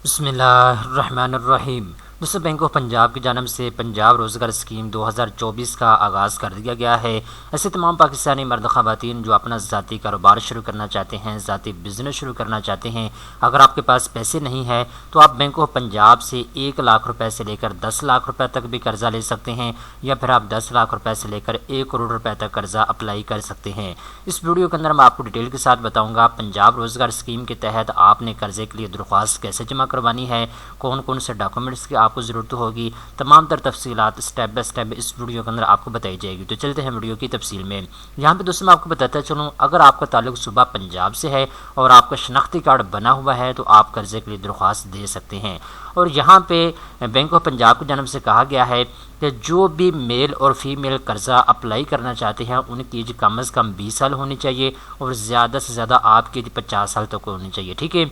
बिस्मिल्लाहिर्रहमानिर्रहीम। दोस्तों, bank of Punjab की जानिब से पंजाब रोज़गार स्कीम 2024 का आगाज़ कर दिया गया है। ऐसे तमाम पाकिस्तानी मर्द ख़वातीन जो अपना ज़ाती कारोबार शुरू करना चाहते हैं, ज़ाती बिज़नेस शुरू करना चाहते हैं, अगर आपके पास पैसे नहीं है तो आप बैंक ऑफ पंजाब से 1 लाख रुपए से लेकर 10 लाख रुपए तक भी कर्ज़ा ले सकते हैं, या फिर आप 10 लाख रुपए से लेकर 1 करोड़ रुपए तक कर्ज़ा अप्लाई कर सकते हैं। इस वीडियो के अंदर मैं आपको डिटेल के साथ बताऊँगा पंजाब रोज़गार स्कीम के तहत आपने कर्ज़े के लिए दरख्वास्त कैसे जमा करवानी है, कौन कौन से डॉक्यूमेंट्स की आपको ज़रूरत होगी, तमाम तर तफसीलात स्टेप बाय स्टेप इस वीडियो के अंदर आपको बताई जाएगी। तो चलते हैं वीडियो की तफसील में। यहाँ पे दोस्तों मैं आपको बताता चलूँ, अगर आपका ताल्लुक सुबह पंजाब से है और आपका शनाख्ती कार्ड बना हुआ है तो आप कर्ज़े के लिए दरख्वास्त दे सकते हैं। और यहाँ पे बैंक ऑफ पंजाब की जानिब से कहा गया है कि जो भी मेल और फीमेल कर्ज़ा अप्लाई करना चाहते हैं उनकी एज कम अज़ कम 20 साल होनी चाहिए और ज़्यादा से ज़्यादा आपकी एज 50 साल तक होनी चाहिए। ठीक है,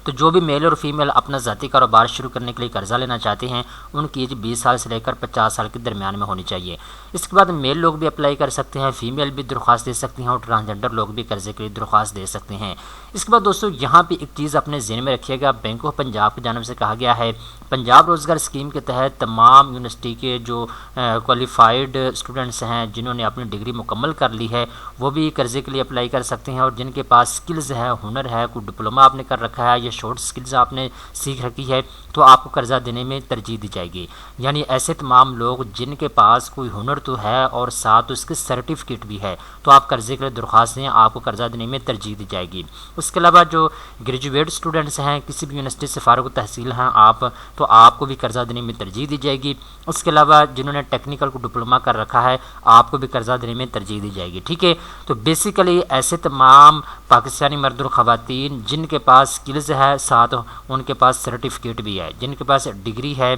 तो जो भी मेल और फीमेल अपना ज़ाती कारोबार शुरू करने के लिए कर्ज़ा लेना चाहते हैं उनकी एज 20 साल से लेकर 50 साल के दरमियान में होनी चाहिए। इसके बाद मेल लोग भी अप्लाई कर सकते हैं, फीमेल भी दरख्वास्त दे सकती हैं और ट्रांसजेंडर लोग भी कर्ज़े के लिए दरख्वास्त दे सकते हैं। इसके बाद दोस्तों यहाँ पे एक चीज़ अपने ज़हन में रखिएगा, बैंक ऑफ पंजाब की जानिब से कहा गया है पंजाब रोज़गार स्कीम के तहत तमाम यूनिवर्सिटी के जो क्वालिफाइड स्टूडेंट्स हैं जिन्होंने अपनी डिग्री मुकम्मल कर ली है वो भी कर्ज़े के लिए अप्लाई कर सकते हैं, और जिनके पास स्किल्स है, हुनर है, कोई डिप्लोमा आपने कर रखा है या शॉर्ट स्किल्स आपने सीख रखी है तो आपको कर्ज़ा देने में तरजीह दी जाएगी। यानी ऐसे तमाम लोग जिनके पास कोई हुनर तो है और साथ उसके सर्टिफिकेट भी है तो आप कर्ज़े के लिए दरख्वास्त दें, आपको कर्ज़ा देने में तरजीह दी जाएगी। उसके अलावा जो ग्रेजुएट स्टूडेंट्स हैं, किसी भी यूनिवर्सिटी से फ़ारिग तहसील हैं आप, तो आपको भी कर्ज़ा देने में तरजीह दी जाएगी। उसके अलावा जिन्होंने टेक्निकल को डिप्लोमा कर रखा है आपको भी कर्ज़ा देने में तरजीह दी जाएगी। ठीक है, तो बेसिकली ऐसे तमाम पाकिस्तानी मर्द और ख़वातीन जिनके पास स्किल्स है, साथ उनके पास सर्टिफिकेट भी है, जिनके पास डिग्री है,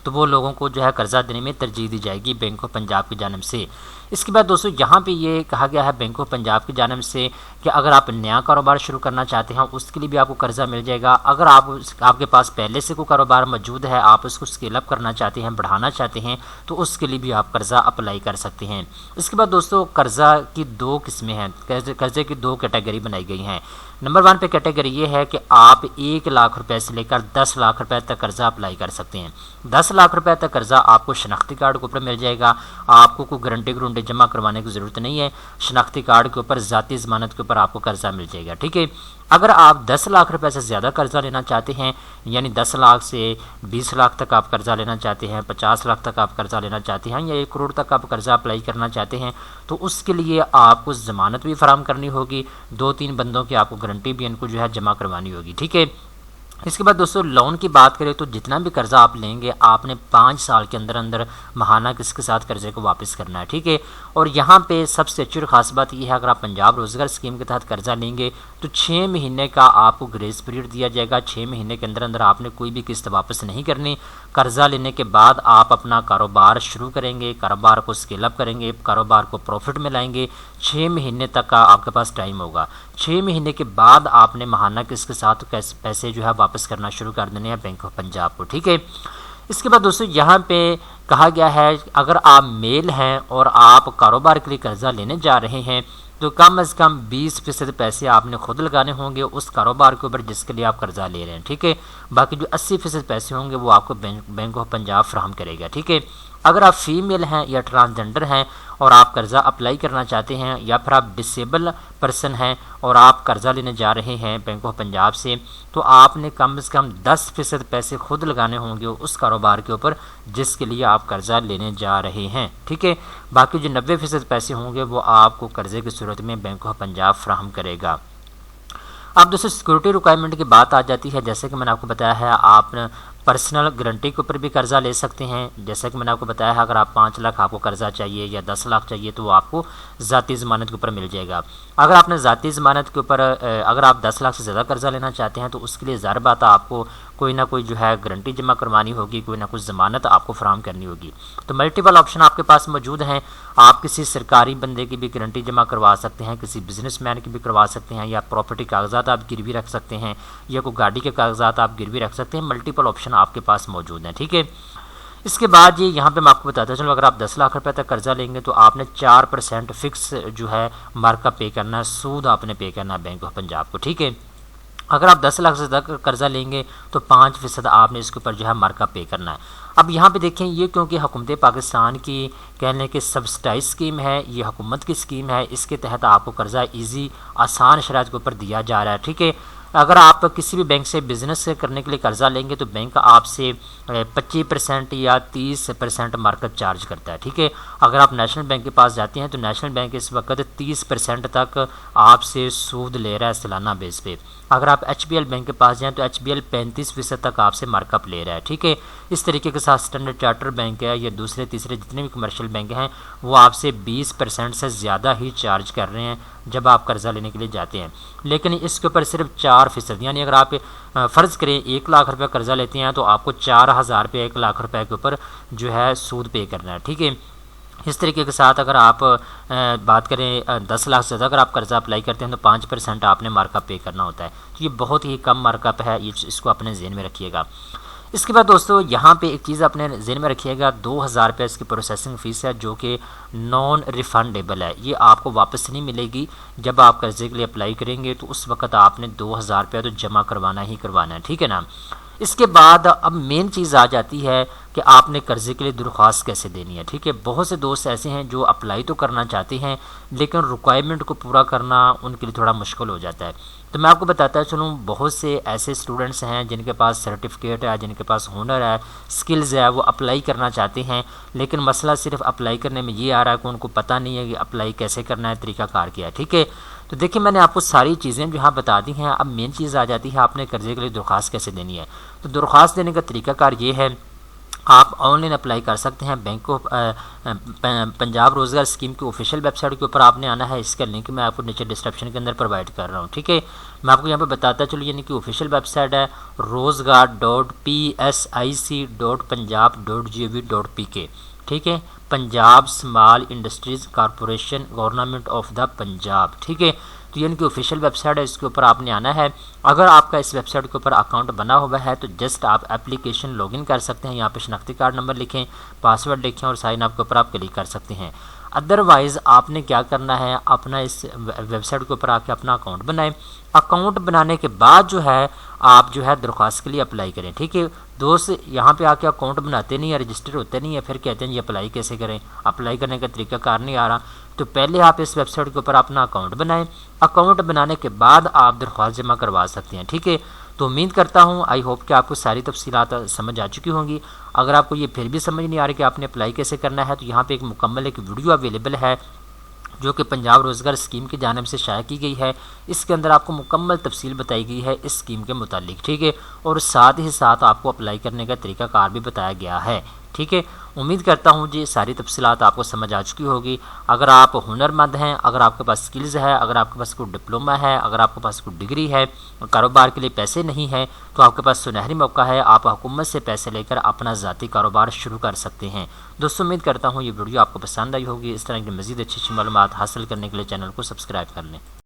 तो वो लोगों को जो है कर्ज़ा देने में तरजीह दी जाएगी बैंक ऑफ पंजाब की जानिब से। इसके बाद दोस्तों यहाँ पे ये कहा गया है बैंक ऑफ पंजाब की जानिब से कि अगर आप नया कारोबार शुरू करना चाहते हैं उसके लिए भी आपको कर्ज़ा मिल जाएगा। अगर आपके पास पहले से कोई कारोबार मौजूद है, आप उसको स्केल अप करना चाहते हैं, बढ़ाना चाहते हैं, तो उसके लिए भी आप कर्ज़ा अप्लाई कर सकते हैं। इसके बाद दोस्तों कर्ज़ा की 2 किस्में हैं, कर्ज़े की 2 कैटेगरी बनाई गई हैं। नंबर 1 पे कैटेगरी ये है कि आप 1 लाख रुपए से लेकर 10 लाख रुपए तक कर्ज़ा अप्लाई कर सकते हैं। 10 लाख रुपए तक कर्ज़ा आपको शनाख्ती कार्ड के ऊपर मिल जाएगा, आपको कोई गारंटी जमा करवाने की ज़रूरत नहीं है, शनाख्ती कार्ड के ऊपर ज़ाती ज़मानत के ऊपर आपको कर्ज़ा मिल जाएगा। ठीक है, अगर आप 10 लाख रुपए से ज़्यादा कर्ज़ा लेना चाहते हैं, यानी 10 लाख से 20 लाख तक आप कर्ज़ा लेना चाहते हैं, 50 लाख तक आप कर्ज़ा लेना चाहते हैं, या 1 करोड़ तक आप कर्ज़ा अप्लाई करना चाहते हैं, तो उसके लिए आपको ज़मानत भी फराहम करनी होगी, 2-3 बंदों की आपको गारंटी भी इनको जो है जमा करवानी होगी। ठीक है, इसके बाद दोस्तों लोन की बात करें तो जितना भी कर्ज़ा आप लेंगे आपने 5 साल के अंदर अंदर महाना किसके साथ कर्ज़े को वापस करना है। ठीक है, और यहाँ पे सबसे अच्छी और ख़ास बात यह है अगर आप पंजाब रोज़गार स्कीम के तहत कर्ज़ा लेंगे तो 6 महीने का आपको ग्रेस पीरियड दिया जाएगा। 6 महीने के अंदर अंदर आपने कोई भी किस्त वापस नहीं करनी। कर्ज़ा लेने के बाद आप अपना कारोबार शुरू करेंगे, कारोबार को स्केल अप करेंगे, कारोबार को प्रॉफिट में लाएंगे। 6 महीने तक का आपके पास टाइम होगा। 6 महीने के बाद आपने महाना किस्त के साथ पैसे जो है वापस करना शुरू कर देने हैं बैंक ऑफ पंजाब को। ठीक है, इसके बाद दोस्तों यहाँ पे कहा गया है अगर आप मेल हैं और आप कारोबार के लिए कर्ज़ा लेने जा रहे हैं तो कम अज़ कम 20% पैसे आपने खुद लगाने होंगे उस कारोबार के ऊपर जिसके लिए आप कर्ज़ा ले रहे हैं। ठीक है, बाकी जो 80% पैसे होंगे वो आपको बैंक ऑफ पंजाब फ्राहम करेगा। ठीक है, अगर आप फीमेल हैं या ट्रांसजेंडर हैं और आप कर्ज़ा अप्लाई करना चाहते हैं, या फिर आप डिसेबल पर्सन हैं और आप कर्ज़ा लेने जा रहे हैं बैंक ऑफ पंजाब से, तो आपने कम से कम 10% पैसे खुद लगाने होंगे उस कारोबार के ऊपर जिसके लिए आप कर्ज़ा लेने जा रहे हैं। ठीक है, बाकी जो 90% पैसे होंगे वो आपको कर्ज़े की सूरत में बैंक ऑफ पंजाब फ्राहम करेगा। अब दोस्तों सिक्योरिटी रिक्वायरमेंट की बात आ जाती है। जैसे कि मैंने आपको बताया है आप पर्सनल गारंटी के ऊपर भी कर्ज़ा ले सकते हैं। जैसे कि मैंने आपको बताया है अगर आप 5 लाख आपको कर्ज़ा चाहिए या 10 लाख चाहिए तो वो आपको ज़ाती ज़मानत के ऊपर मिल जाएगा। अगर आपने ज़ाती ज़मानत के ऊपर अगर आप 10 लाख से ज़्यादा कर्ज़ा लेना चाहते हैं तो उसके लिए ज़ाहिर बात आपको कोई ना कोई जो है गारंटी जमा करवानी होगी, कोई ना कोई ज़मानत आपको फराहम करनी होगी। तो मल्टीपल ऑप्शन आपके पास मौजूद हैं। आप किसी सरकारी बंदे की भी गारंटी जमा करवा सकते हैं, किसी बिजनेसमैन की भी करवा सकते हैं, या प्रॉपर्टी कागजात आप गिरवी रख सकते हैं, या कोई गाड़ी के कागजात आप गिरवी रख सकते हैं। मल्टीपल ऑप्शन आपके पास मौजूद हैं। ठीक है, इसके बाद ये यहाँ पे मैं आपको बताता चलूँ अगर आप 10 लाख रुपए तक कर्जा लेंगे तो आपने 4% फिक्स जो है मार्कअप पे करना है, सूद आपने पे करना है बैंक ऑफ पंजाब को। ठीक है, अगर आप 10 लाख से ज़्यादा कर्जा लेंगे तो 5% आपने इसके ऊपर जो है मार्कअप पे करना है। अब यहाँ पे देखें, ये क्योंकि हुकूमत पाकिस्तान की कहने की सब्सिडाइज स्कीम है, ये हुकूमत की स्कीम है, इसके तहत आपको कर्जा ईजी आसान शराइत के ऊपर दिया जा रहा है। ठीक है, अगर आप किसी भी बैंक से बिज़नेस करने के लिए कर्जा लेंगे तो बैंक आपसे 25% या 30% मार्कअप चार्ज करता है। ठीक है, अगर आप नेशनल बैंक के पास जाते हैं तो नेशनल बैंक इस वक्त 30% तक आपसे सूद ले रहा है सालाना बेस पे। अगर आप HBL बैंक के पास जाएं तो HBL 35% तक आपसे मार्कअप ले रहा है। ठीक है, इस तरीके के साथ स्टैंडर्ड चार्टर बैंक है या दूसरे तीसरे जितने भी कमर्शियल बैंक हैं वो आपसे 20% से ज़्यादा ही चार्ज कर रहे हैं जब आप कर्जा लेने के लिए जाते हैं। लेकिन इसके ऊपर सिर्फ 4%, यानी अगर आप फ़र्ज़ करें 1 लाख रुपये कर्जा लेते हैं तो आपको 4000 रुपये 1 लाख रुपये के ऊपर जो है सूद पे करना है। ठीक है, इस तरीके के साथ अगर आप बात करें 10 लाख से ज़्यादा अगर आप कर्जा अप्लाई करते हैं तो 5% आपने मार्कअप पे करना होता है। तो ये बहुत ही कम मार्कअप है, इसको अपने ज़हन में रखिएगा। इसके बाद दोस्तों यहाँ पे एक चीज़ अपने ज़हन में रखिएगा, 2000 रुपये इसकी प्रोसेसिंग फ़ीस है जो कि नॉन रिफ़ंडेबल है, ये आपको वापस नहीं मिलेगी। जब आप कर्जे के लिए अप्लाई करेंगे तो उस वक्त आपने 2000 रुपया तो जमा करवाना ही करवाना है। ठीक है ना। इसके बाद अब मेन चीज़ आ जाती है कि आपने कर्जे के लिए दरख्वास्त कैसे देनी है। ठीक है, बहुत से दोस्त ऐसे हैं जो अप्लाई तो करना चाहते हैं लेकिन रिक्वायरमेंट को पूरा करना उनके लिए थोड़ा मुश्किल हो जाता है। तो मैं आपको बताता चलूँ, बहुत से ऐसे स्टूडेंट्स हैं जिनके पास सर्टिफिकेट है, जिनके पास हुनर है, स्किल्स है, वो अप्लाई करना चाहते हैं लेकिन मसला सिर्फ अप्लाई करने में ये आ रहा है कि उनको पता नहीं है कि अप्लाई कैसे करना है, तरीक़ाकार क्या है। ठीक है, तो देखिए मैंने आपको सारी चीज़ें जो यहाँ बता दी हैं। अब मेन चीज़ आ जाती है आपने कर्जे के लिए दरख्वास्त कैसे देनी है। तो दरख्वास्त देने का तरीक़ाकार ये है, आप ऑनलाइन अप्लाई कर सकते हैं। बैंक ऑफ पंजाब रोज़गार स्कीम की ऑफिशियल वेबसाइट के ऊपर आपने आना है, इसका लिंक मैं आपको नीचे डिस्क्रिप्शन के अंदर प्रोवाइड कर रहा हूँ। ठीक है, मैं आपको यहाँ पे बताता चलूँ, यानी कि ऑफिशियल वेबसाइट है rozgar.psic.punjab.gov.pk। ठीक है, Punjab small industries corporation government of the Punjab. ठीक है, तो यानी कि ऑफिशियल वेबसाइट है, इसके ऊपर आपने आना है। अगर आपका इस वेबसाइट के ऊपर अकाउंट बना हुआ है तो जस्ट आप एप्लीकेशन लॉगिन कर सकते हैं। यहाँ पे शनाख्ती कार्ड नंबर लिखें, पासवर्ड लिखें और साइन अप के ऊपर आप क्लिक कर सकते हैं। अदरवाइज़ आपने क्या करना है, अपना इस वेबसाइट के ऊपर आके अपना अकाउंट बनाएं। अकाउंट बनाने के बाद जो है आप जो है दरख्वास्त के लिए अप्लाई करें। ठीक है दोस्त, यहाँ पे आके अकाउंट बनाते नहीं है, रजिस्टर होते नहीं है, फिर कहते हैं जी अप्लाई कैसे करें, अप्लाई करने का तरीकाकार नहीं आ रहा। तो पहले आप इस वेबसाइट के ऊपर अपना अकाउंट बनाएं। अकाउंट बनाने के बाद आप दरख्वास्त जमा करवा सकते हैं। ठीक है, तो उम्मीद करता हूँ आई होप कि आपको सारी तफसीलात समझ आ चुकी होंगी। अगर आपको ये फिर भी समझ नहीं आ रही कि आपने अप्लाई कैसे करना है तो यहाँ पे एक मुकम्मल एक वीडियो अवेलेबल है जो कि पंजाब रोज़गार स्कीम की जानिब से शाया की गई है। इसके अंदर आपको मुकम्मल तफसील बताई गई है इस स्कीम के मुतालिक। ठीक है, और साथ ही साथ आपको अप्लाई करने का तरीक़ाकार भी बताया गया है। ठीक है, उम्मीद करता हूँ जी सारी तफसीलात आपको समझ आ चुकी होगी। अगर आप हुनरमंद हैं, अगर आपके पास स्किल्स है, अगर आपके पास कोई डिप्लोमा है, अगर आपके पास कोई डिग्री है, कारोबार के लिए पैसे नहीं है तो आपके पास सुनहरी मौका है, आप हुकूमत से पैसे लेकर अपना ज़ाती कारोबार शुरू कर सकते हैं। दोस्तों उम्मीद करता हूँ ये वीडियो आपको पसंद आई होगी। इस तरह की मज़ीद अच्छी मालूमात हासिल करने के लिए चैनल को सब्सक्राइब कर लें।